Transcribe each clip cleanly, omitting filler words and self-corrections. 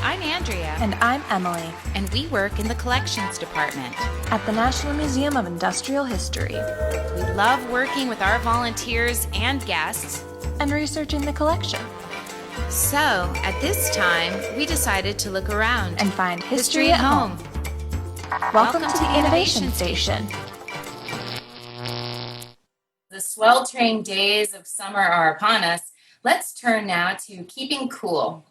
I'm Andrea. And I'm Emily. And we work in the collections department at the National Museum of Industrial History. We love working with our volunteers and guests and researching the collection. So, at this time, we decided to look around and find history at home. Welcome to the Innovation Station. The sweltering days of summer are upon us. Let's turn now to keeping cool.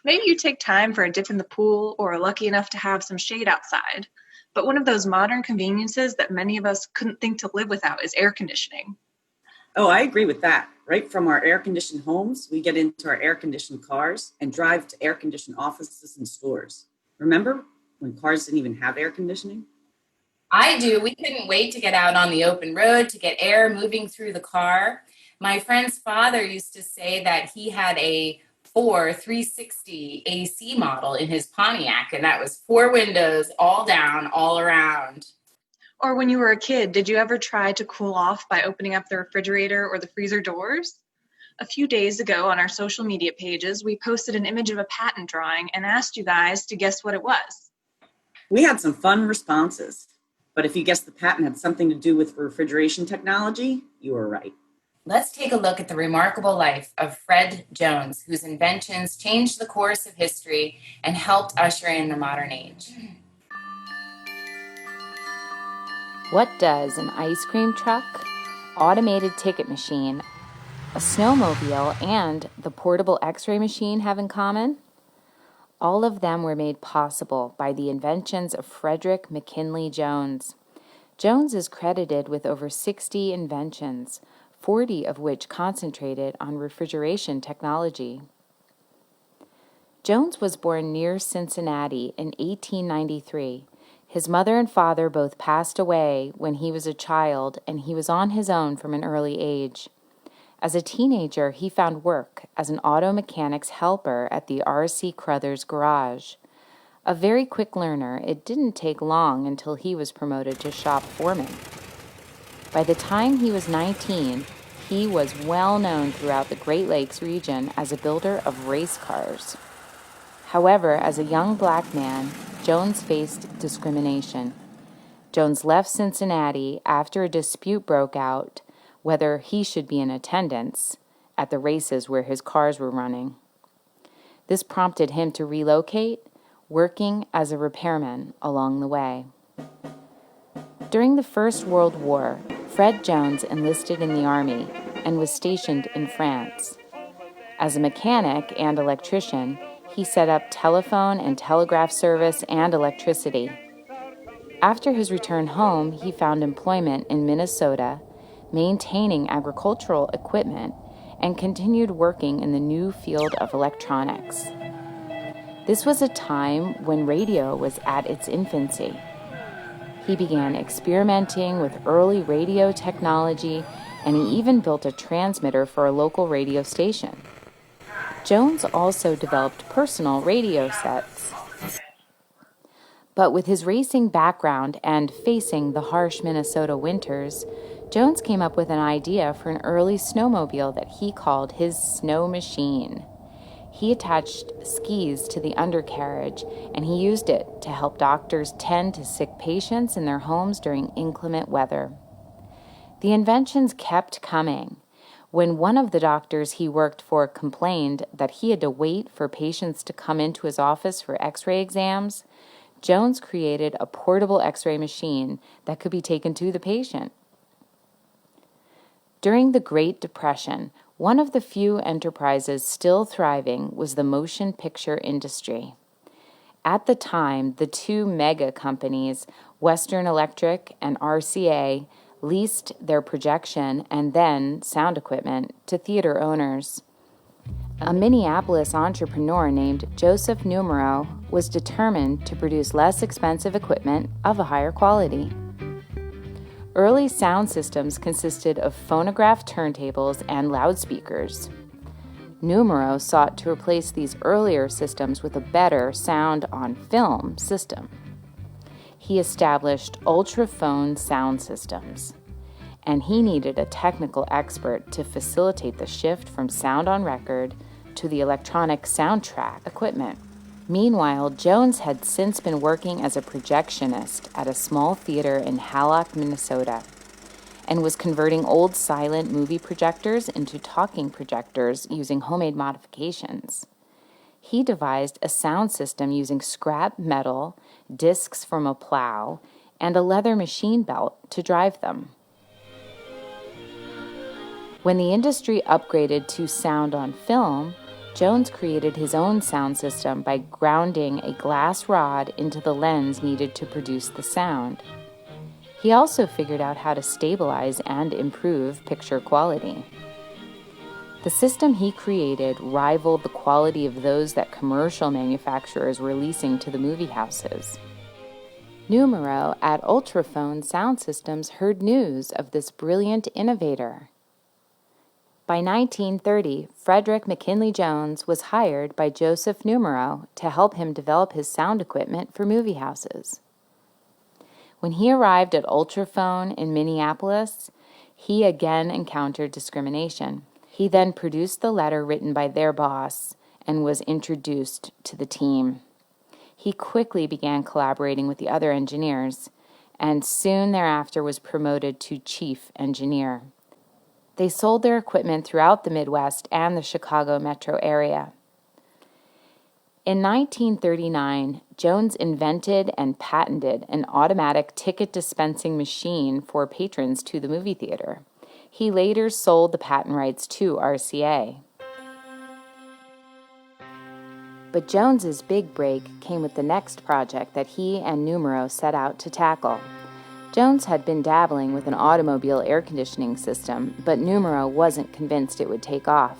Maybe you take time for a dip in the pool or are lucky enough to have some shade outside. But one of those modern conveniences that many of us couldn't think to live without is air conditioning. Oh, I agree with that. Right from our air-conditioned homes, we get into our air-conditioned cars and drive to air-conditioned offices and stores. Remember when cars didn't even have air conditioning? I do. We couldn't wait to get out on the open road to get air moving through the car. My friend's father used to say that he had a Ford 360 AC model in his Pontiac, and that was 4 windows, all down, all around. Or when you were a kid, did you ever try to cool off by opening up the refrigerator or the freezer doors? A few days ago on our social media pages, we posted an image of a patent drawing and asked you guys to guess what it was. We had some fun responses, but if you guessed the patent had something to do with refrigeration technology, you were right. Let's take a look at the remarkable life of Fred Jones, whose inventions changed the course of history and helped usher in the modern age. What does an ice cream truck, automated ticket machine, a snowmobile, and the portable x-ray machine have in common? All of them were made possible by the inventions of Frederick McKinley Jones. Jones is credited with over 60 inventions, 40 of which concentrated on refrigeration technology. Jones was born near Cincinnati in 1893. His mother and father both passed away when he was a child, and he was on his own from an early age. As a teenager, he found work as an auto mechanic's helper at the R.C. Crothers garage. A very quick learner, it didn't take long until he was promoted to shop foreman. By the time he was 19, he was well known throughout the Great Lakes region as a builder of race cars. However, as a young black man, Jones faced discrimination. Jones left Cincinnati after a dispute broke out whether he should be in attendance at the races where his cars were running. This prompted him to relocate, working as a repairman along the way. During the First World War, Fred Jones enlisted in the Army and was stationed in France. As a mechanic and electrician, he set up telephone and telegraph service and electricity. After his return home, he found employment in Minnesota, maintaining agricultural equipment, and continued working in the new field of electronics. This was a time when radio was at its infancy. He began experimenting with early radio technology, and he even built a transmitter for a local radio station. Jones also developed personal radio sets. But with his racing background and facing the harsh Minnesota winters, Jones came up with an idea for an early snowmobile that he called his snow machine. He attached skis to the undercarriage, and he used it to help doctors tend to sick patients in their homes during inclement weather. The inventions kept coming. When one of the doctors he worked for complained that he had to wait for patients to come into his office for x-ray exams, Jones created a portable x-ray machine that could be taken to the patient. During the Great Depression, one of the few enterprises still thriving was the motion picture industry. At the time, the two mega companies, Western Electric and RCA, leased their projection and then sound equipment to theater owners. A Minneapolis entrepreneur named Joseph Numero was determined to produce less expensive equipment of a higher quality. Early sound systems consisted of phonograph turntables and loudspeakers. Numero sought to replace these earlier systems with a better sound on film system. He established ultraphone sound systems, and he needed a technical expert to facilitate the shift from sound on record to the electronic soundtrack equipment. Meanwhile, Jones had since been working as a projectionist at a small theater in Hallock, Minnesota, and was converting old silent movie projectors into talking projectors using homemade modifications. He devised a sound system using scrap metal, discs from a plow, and a leather machine belt to drive them. When the industry upgraded to sound on film, Jones created his own sound system by grounding a glass rod into the lens needed to produce the sound. He also figured out how to stabilize and improve picture quality. The system he created rivaled the quality of those that commercial manufacturers were leasing to the movie houses. Numero at Ultraphone Sound Systems heard news of this brilliant innovator. By 1930, Frederick McKinley Jones was hired by Joseph Numero to help him develop his sound equipment for movie houses. When he arrived at Ultraphone in Minneapolis, he again encountered discrimination. He then produced the letter written by their boss and was introduced to the team. He quickly began collaborating with the other engineers, and soon thereafter was promoted to chief engineer. They sold their equipment throughout the Midwest and the Chicago metro area. In 1939, Jones invented and patented an automatic ticket dispensing machine for patrons to the movie theater. He later sold the patent rights to RCA. But Jones's big break came with the next project that he and Numero set out to tackle. Jones had been dabbling with an automobile air conditioning system, but Numero wasn't convinced it would take off.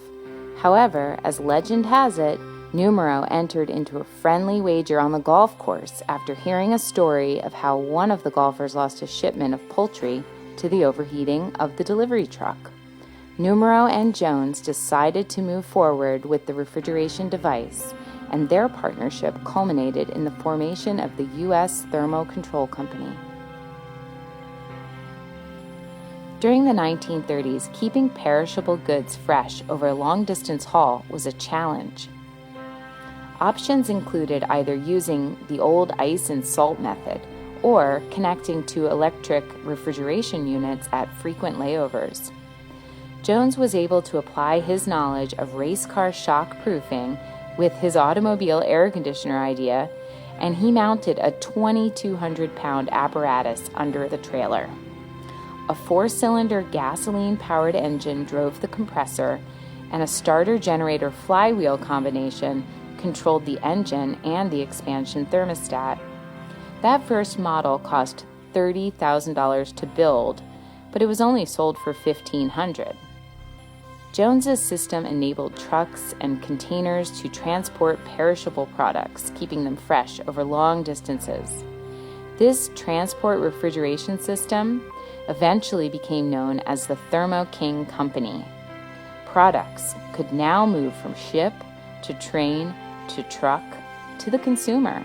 However, as legend has it, Numero entered into a friendly wager on the golf course after hearing a story of how one of the golfers lost a shipment of poultry to the overheating of the delivery truck. Numero and Jones decided to move forward with the refrigeration device, and their partnership culminated in the formation of the U.S. Thermo Control Company. During the 1930s, keeping perishable goods fresh over a long-distance haul was a challenge. Options included either using the old ice and salt method or connecting to electric refrigeration units at frequent layovers. Jones was able to apply his knowledge of race car shock proofing with his automobile air conditioner idea, and he mounted a 2,200-pound apparatus under the trailer. A 4-cylinder gasoline-powered engine drove the compressor, and a starter-generator flywheel combination controlled the engine and the expansion thermostat. That first model cost $30,000 to build, but it was only sold for $1,500. Jones's system enabled trucks and containers to transport perishable products, keeping them fresh over long distances. This transport refrigeration system eventually became known as the Thermo King Company. Products could now move from ship to train to truck to the consumer.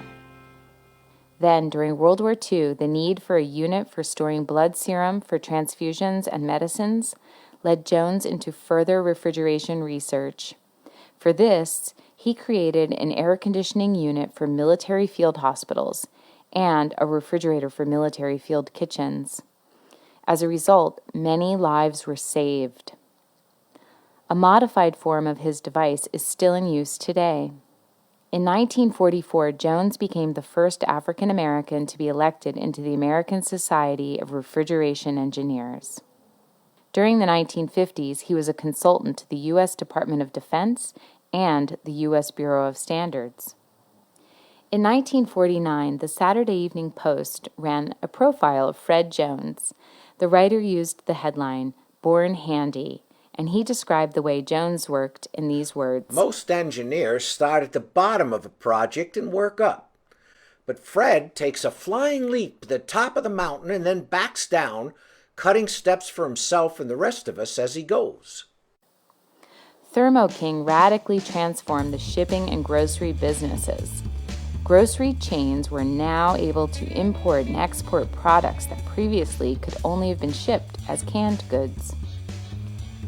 Then, during World War II, the need for a unit for storing blood serum for transfusions and medicines led Jones into further refrigeration research. For this, he created an air conditioning unit for military field hospitals and a refrigerator for military field kitchens. As a result, many lives were saved. A modified form of his device is still in use today. In 1944, Jones became the first African American to be elected into the American Society of Refrigeration Engineers. During the 1950s, he was a consultant to the U.S. Department of Defense and the U.S. Bureau of Standards. In 1949, the Saturday Evening Post ran a profile of Fred Jones. The writer used the headline, "Born Handy," and he described the way Jones worked in these words. Most engineers start at the bottom of a project and work up. But Fred takes a flying leap to the top of the mountain and then backs down, cutting steps for himself and the rest of us as he goes. Thermo King radically transformed the shipping and grocery businesses. Grocery chains were now able to import and export products that previously could only have been shipped as canned goods.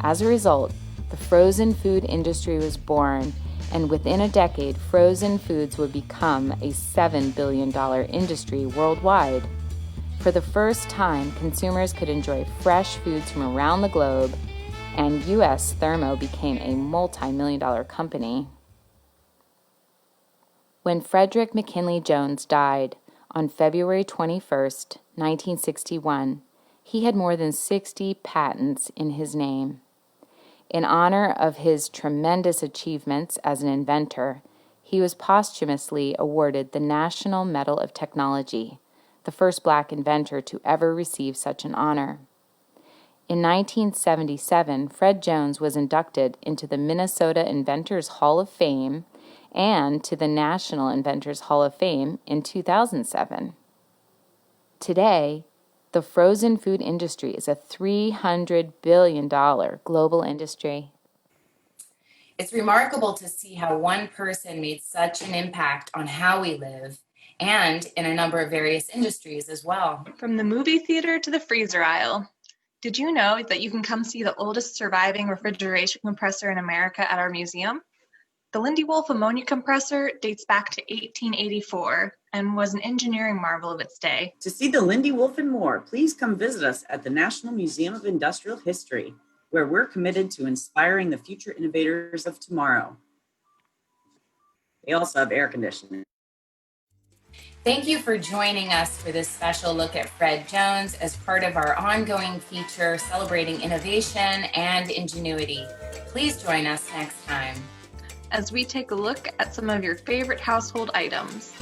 As a result, the frozen food industry was born, and within a decade, frozen foods would become a $7 billion industry worldwide. For the first time, consumers could enjoy fresh foods from around the globe, and U.S. Thermo became a multi-million-dollar company. When Frederick McKinley Jones died on February 21, 1961, he had more than 60 patents in his name. In honor of his tremendous achievements as an inventor, he was posthumously awarded the National Medal of Technology, the first black inventor to ever receive such an honor. In 1977, Fred Jones was inducted into the Minnesota Inventors Hall of Fame and to the National Inventors Hall of Fame in 2007. Today, the frozen food industry is a $300 billion global industry. It's remarkable to see how one person made such an impact on how we live and in a number of various industries as well. From the movie theater to the freezer aisle. Did you know that you can come see the oldest surviving refrigeration compressor in America at our museum? The Lindy Wolf ammonia compressor dates back to 1884 and was an engineering marvel of its day. To see the Lindy Wolf and more, please come visit us at the National Museum of Industrial History, where we're committed to inspiring the future innovators of tomorrow. They also have air conditioning. Thank you for joining us for this special look at Fred Jones as part of our ongoing feature celebrating innovation and ingenuity. Please join us next time as we take a look at some of your favorite household items.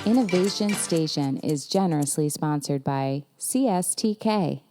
Innovation Station is generously sponsored by CSTK.